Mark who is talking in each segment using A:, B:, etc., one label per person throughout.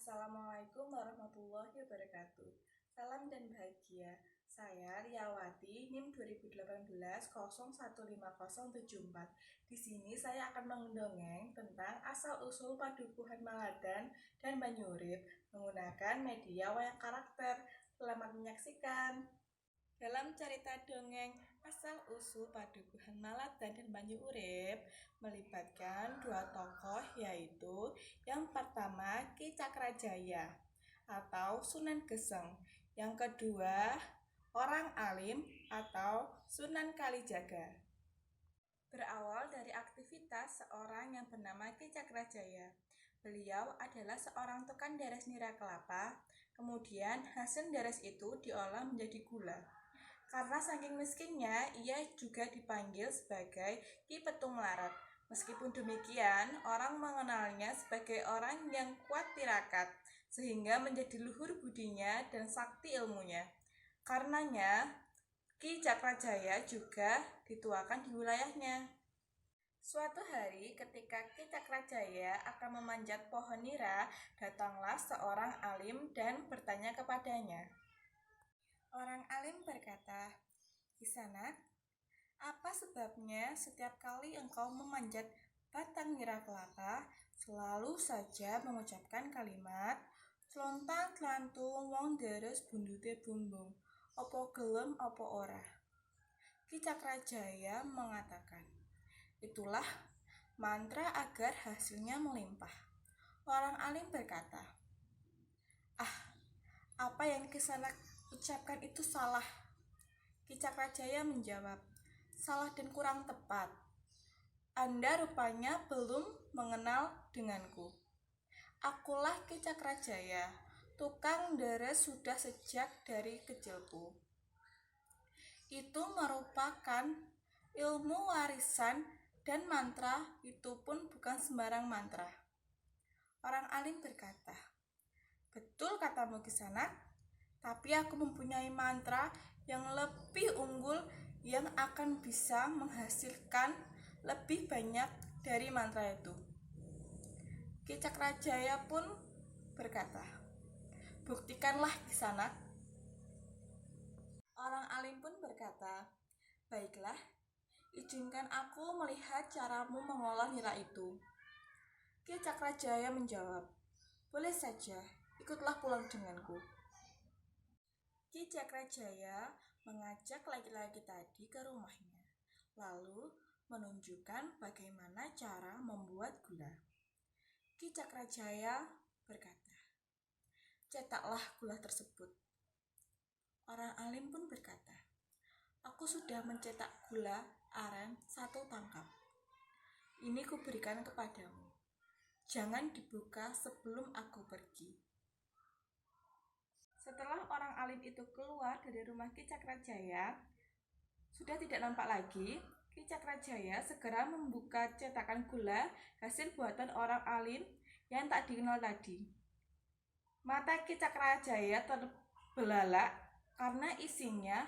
A: Assalamualaikum warahmatullahi wabarakatuh. Salam dan bahagia. Saya Riawati, NIM 2018-015074. Di sini saya akan mendongeng tentang asal-usul Padukuhan Maladan dan Banyu Urip menggunakan media wayang karakter. Selamat menyaksikan. Dalam cerita dongeng asal-usul Padukuhan Maladan dan Banyu Urip melibatkan dua tokoh, yaitu yang pertama Ki Cakrajaya atau Sunan Geseng, yang kedua orang alim atau Sunan Kalijaga. Berawal dari aktivitas seorang yang bernama Ki Cakrajaya. Beliau adalah seorang tukang deres nira kelapa, kemudian hasil deres itu diolah menjadi gula. Karena saking miskinnya, ia juga dipanggil sebagai Ki Petung Melarat. Meskipun demikian, orang mengenalnya sebagai orang yang kuat tirakat, sehingga menjadi luhur budinya dan sakti ilmunya. Karenanya, Ki Cakrajaya juga dituakan di wilayahnya. Suatu hari ketika Ki Cakrajaya akan memanjat pohon nira, datanglah seorang alim dan bertanya kepadanya. Orang alim berkata, "Kisanak, apa sebabnya setiap kali engkau memanjat batang nira kelapa, selalu saja mengucapkan kalimat, Slontang-tlantung wong deres bundute bumbung, opo gelem opo ora?" Ki Cakrajaya mengatakan, "Itulah mantra agar hasilnya melimpah." Orang alim berkata, "Apa yang Kisanak ucapkan itu salah." Ki Cakrajaya menjawab, "Salah dan kurang tepat. Anda rupanya belum mengenal denganku. Akulah Ki Cakrajaya, tukang deres sudah sejak dari kecilku. Itu merupakan ilmu warisan dan mantra itu pun bukan sembarang mantra." Orang alim berkata, "Betul katamu Kisanak, tapi aku mempunyai mantra yang lebih unggul yang akan bisa menghasilkan lebih banyak dari mantra itu." Ki Cakrajaya pun berkata, "Buktikanlah Kisanak." Orang alim pun berkata, "Baiklah, izinkan aku melihat caramu mengolah nira itu." Ki Cakrajaya menjawab, "Boleh saja, ikutlah pulang denganku." Ki Cakrajaya mengajak laki-laki tadi ke rumahnya, lalu menunjukkan bagaimana cara membuat gula. Ki Cakrajaya berkata, "Cetaklah gula tersebut." Orang alim pun berkata, "Aku sudah mencetak gula aren 1 tangkap. Ini kuberikan kepadamu. Jangan dibuka sebelum aku pergi." Setelah orang alim itu keluar dari rumah Ki Cakrajaya, sudah tidak nampak lagi. Ki Cakrajaya segera membuka cetakan gula hasil buatan orang alim yang tak dikenal tadi. Mata Ki Cakrajaya terbelalak karena isinya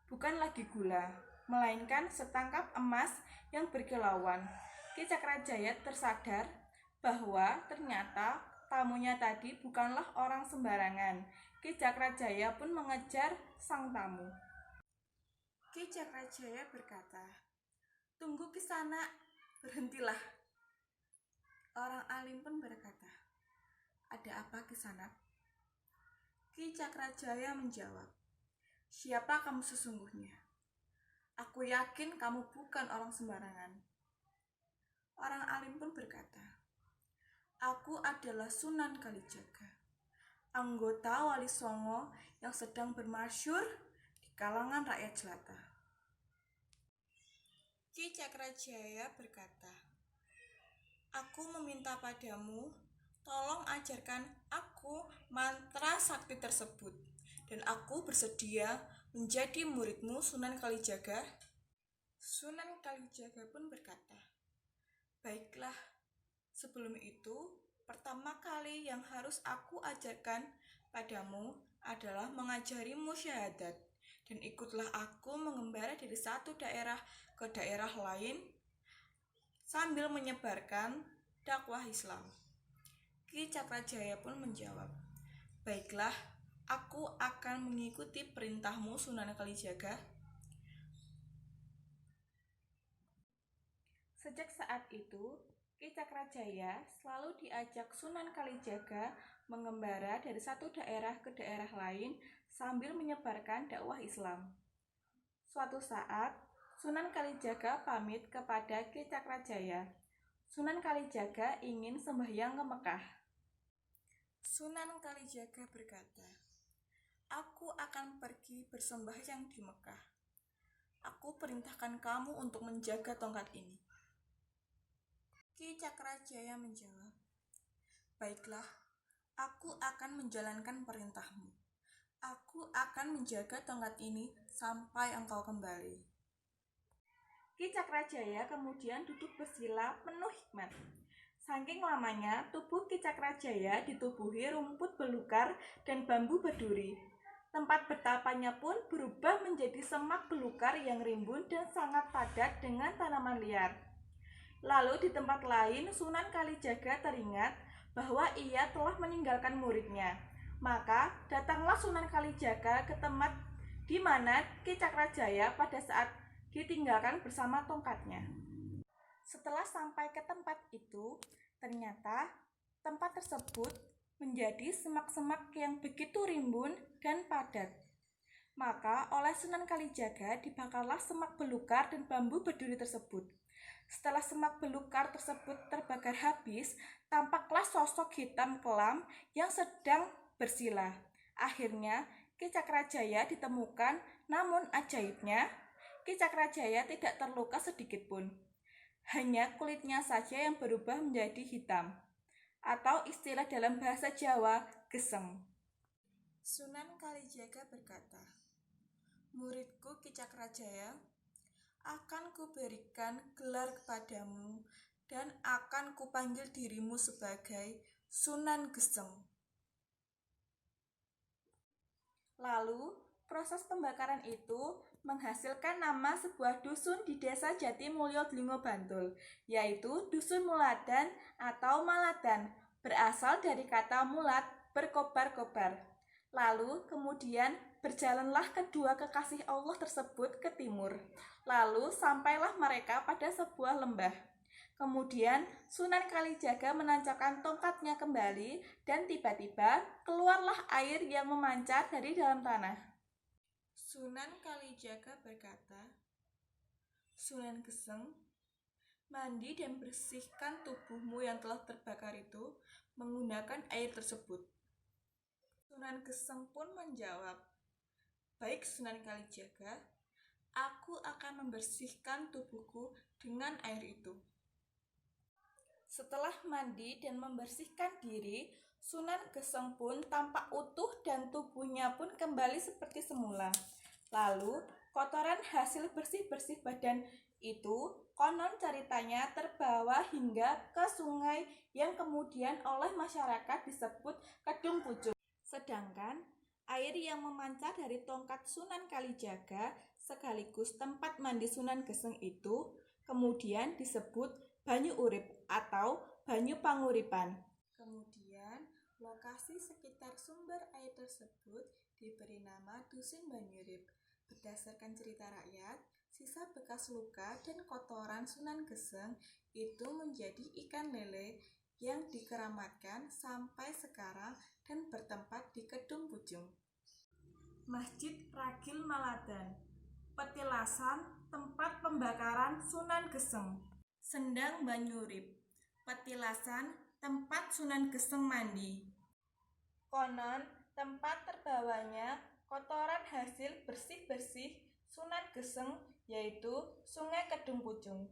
A: bukan lagi gula, melainkan setangkap emas yang berkilauan. Ki Cakrajaya tersadar bahwa ternyata tamunya tadi bukanlah orang sembarangan. Ki Cakrajaya pun mengejar sang tamu. Ki Cakrajaya berkata, "Tunggu Kisanak, berhentilah." Orang alim pun berkata, "Ada apa Kisanak?" Ki Cakrajaya menjawab, "Siapa kamu sesungguhnya? Aku yakin kamu bukan orang sembarangan." Orang alim pun berkata, "Aku adalah Sunan Kalijaga, anggota Wali Songo yang sedang bermasyhur di kalangan rakyat jelata." Ki Cakrajaya berkata, "Aku meminta padamu, tolong ajarkan aku mantra sakti tersebut, dan aku bersedia menjadi muridmu Sunan Kalijaga." Sunan Kalijaga pun berkata, "Baiklah, sebelum itu, pertama kali yang harus aku ajarkan padamu adalah mengajarimu syahadat, dan ikutlah aku mengembara dari satu daerah ke daerah lain sambil menyebarkan dakwah Islam." Ki Cakrajaya pun menjawab, "Baiklah, aku akan mengikuti perintahmu Sunan Kalijaga." Sejak saat itu, Ki Cakrajaya selalu diajak Sunan Kalijaga mengembara dari satu daerah ke daerah lain sambil menyebarkan dakwah Islam. Suatu saat, Sunan Kalijaga pamit kepada Ki Cakrajaya. Sunan Kalijaga ingin sembahyang ke Mekah. Sunan Kalijaga berkata, "Aku akan pergi bersembahyang di Mekah. Aku perintahkan kamu untuk menjaga tongkat ini." Ki Cakrajaya menjawab, "Baiklah, aku akan menjalankan perintahmu. Aku akan menjaga tongkat ini sampai engkau kembali." Ki Cakrajaya kemudian duduk bersila penuh hikmat. Saking lamanya, tubuh Ki Cakrajaya ditubuhi rumput belukar dan bambu berduri. Tempat bertapanya pun berubah menjadi semak belukar yang rimbun dan sangat padat dengan tanaman liar. Lalu di tempat lain, Sunan Kalijaga teringat bahwa ia telah meninggalkan muridnya. Maka datanglah Sunan Kalijaga ke tempat di mana Ki Cakrajaya pada saat ditinggalkan bersama tongkatnya. Setelah sampai ke tempat itu, ternyata tempat tersebut menjadi semak-semak yang begitu rimbun dan padat. Maka oleh Sunan Kalijaga dibakarlah semak belukar dan bambu berduri tersebut. Setelah semak belukar tersebut terbakar habis, tampaklah sosok hitam kelam yang sedang bersila. Akhirnya Ki Cakrajaya ditemukan, namun ajaibnya Ki Cakrajaya tidak terluka sedikit pun. Hanya kulitnya saja yang berubah menjadi hitam, atau istilah dalam bahasa Jawa, geseng. Sunan Kalijaga berkata, "Muridku Ki Cakrajaya, akan kuberikan gelar kepadamu dan akan kupanggil dirimu sebagai Sunan Geseng." Lalu, proses pembakaran itu menghasilkan nama sebuah dusun di desa Jatimulyo Dlingo Bantul, yaitu Dusun Muladan atau Maladan, berasal dari kata mulat, berkobar-kobar. Lalu kemudian berjalanlah kedua kekasih Allah tersebut ke timur. Lalu sampailah mereka pada sebuah lembah. Kemudian Sunan Kalijaga menancapkan tongkatnya kembali dan tiba-tiba keluarlah air yang memancar dari dalam tanah. Sunan Kalijaga berkata, "Sunan Geseng, mandi dan bersihkan tubuhmu yang telah terbakar itu menggunakan air tersebut." Sunan Geseng pun menjawab, "Baik Sunan Kalijaga, aku akan membersihkan tubuhku dengan air itu." Setelah mandi dan membersihkan diri, Sunan Geseng pun tampak utuh dan tubuhnya pun kembali seperti semula. Lalu, kotoran hasil bersih-bersih badan itu konon ceritanya terbawa hingga ke sungai yang kemudian oleh masyarakat disebut Kedung Pucung. Sedangkan air yang memancar dari tongkat Sunan Kalijaga sekaligus tempat mandi Sunan Geseng itu kemudian disebut Banyu Urip atau Banyu Panguripan. Kemudian lokasi sekitar sumber air tersebut diberi nama Dusun Banyurip. Berdasarkan cerita rakyat, sisa bekas luka dan kotoran Sunan Geseng itu menjadi ikan lele yang dikeramatkan sampai sekarang dan bertempat di Kedung Pucung. Masjid Ragil Maladan, petilasan tempat pembakaran Sunan Geseng. Sendang Banyurip, petilasan tempat Sunan Geseng mandi. Konon tempat terbawanya kotoran hasil bersih-bersih Sunan Geseng yaitu Sungai Kedung Pucung.